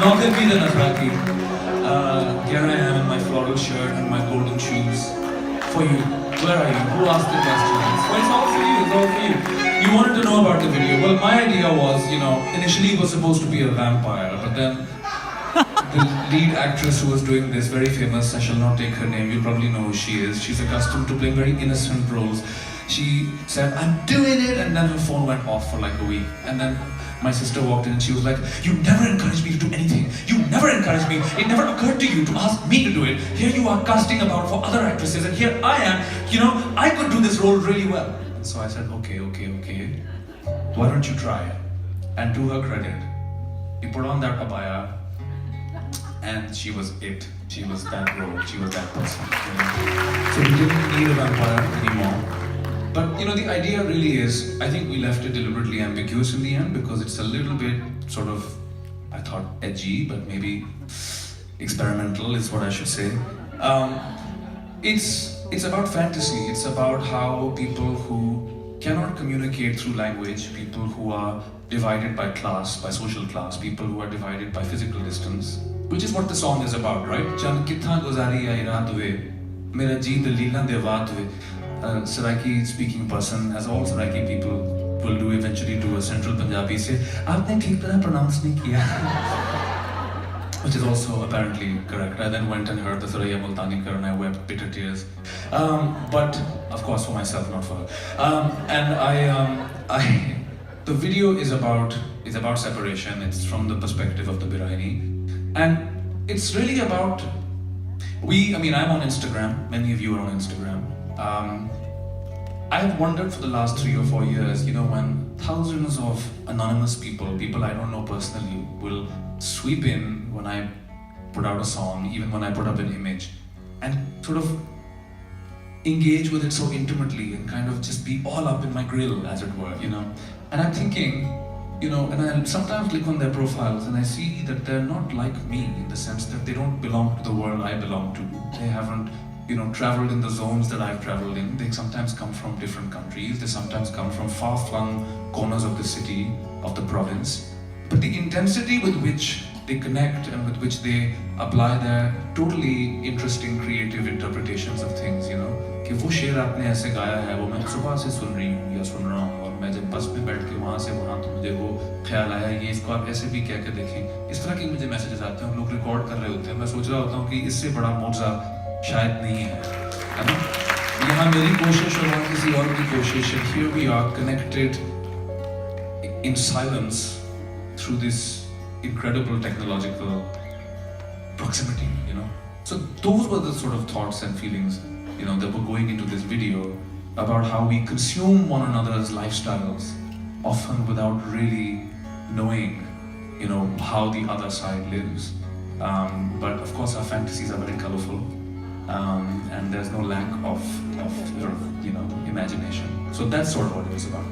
Naughty the Nazraki. Here I am in my floral shirt and my golden shoes. For you. Where are you? Who asked the questions? Well, it's all for you. It's all for you. You wanted to know about the video. Well, my idea was, initially it was supposed to be a vampire, but then the lead actress who was doing this, very famous, I shall not take her name, you probably know who she is. She's accustomed to playing very innocent roles. She said, I'm doing it, and then her phone went off for like a week. And then my sister walked in and she was like, you never encouraged me to do anything. You never encouraged me. It never occurred to you to ask me to do it. Here you are casting about for other actresses, and here I am, I could do this role really well. So I said, okay. Why don't you try it? And to her credit, he put on that abaya, and she was it. She was that role. She was that person. So we didn't need a vampire anymore. But the idea really is, I think we left it deliberately ambiguous in the end because it's a little bit sort of, I thought, edgy, but maybe experimental is what I should say. It's about fantasy. It's about how people who cannot communicate through language, people who are divided by class, by social class, people who are divided by physical distance, which is what the song is about, right? Chann, Kithan guzari ai raat hue, mera jee dalilan de waat hue. Saraiki speaking person, as all Saraiki people will do eventually, to a central Punjabi say, "Aapne theek tarah pronounce nahi kiya," which is also apparently correct. I then went and heard the Saraya Multani Kar and I wept bitter tears. But of course for myself, not for her. And the video is about separation. It's from the perspective of the Biraini, and it's really about I'm on Instagram. Many of you are on Instagram. I have wondered for the last 3 or 4 years, when thousands of anonymous people I don't know personally, will sweep in when I put out a song, even when I put up an image, and sort of engage with it so intimately and kind of just be all up in my grill, as it were, And I'm thinking, and I sometimes click on their profiles and I see that they're not like me in the sense that they don't belong to the world I belong to. They haven't traveled in the zones that I've traveled in. They sometimes come from different countries. They sometimes come from far-flung corners of the city, of the province. But the intensity with which they connect and with which they apply their totally interesting, creative interpretations of things, कि वो शेर आपने ऐसे गाया है, वो मैं सुबह से सुन रही हूँ या सुन रहा हूँ, और मैं जब बस में बैठ के वहाँ से वहाँ तो मुझे वो ख्याल आया, ये इसको आप ऐसे भी कह के देखें. इस तरह के मुझे मैसेजेस आते हैं, लोग रिकॉर्ड कर रहे होते हैं. मैं सोच रहा होता हूँ कि इससे बड़ा मौज़ा शायद नहीं है ना? यहाँ मेरी कोशिश और वहाँ किसी और की कोशिश है. Here we are connected in silence through this incredible technological proximity, So those were the sort of thoughts and feelings, that were going into this video about how we consume one another's lifestyles, often without really knowing, how the other side lives. But of course our fantasies are very colorful. And there's no lack of imagination. So that's sort of what it was about.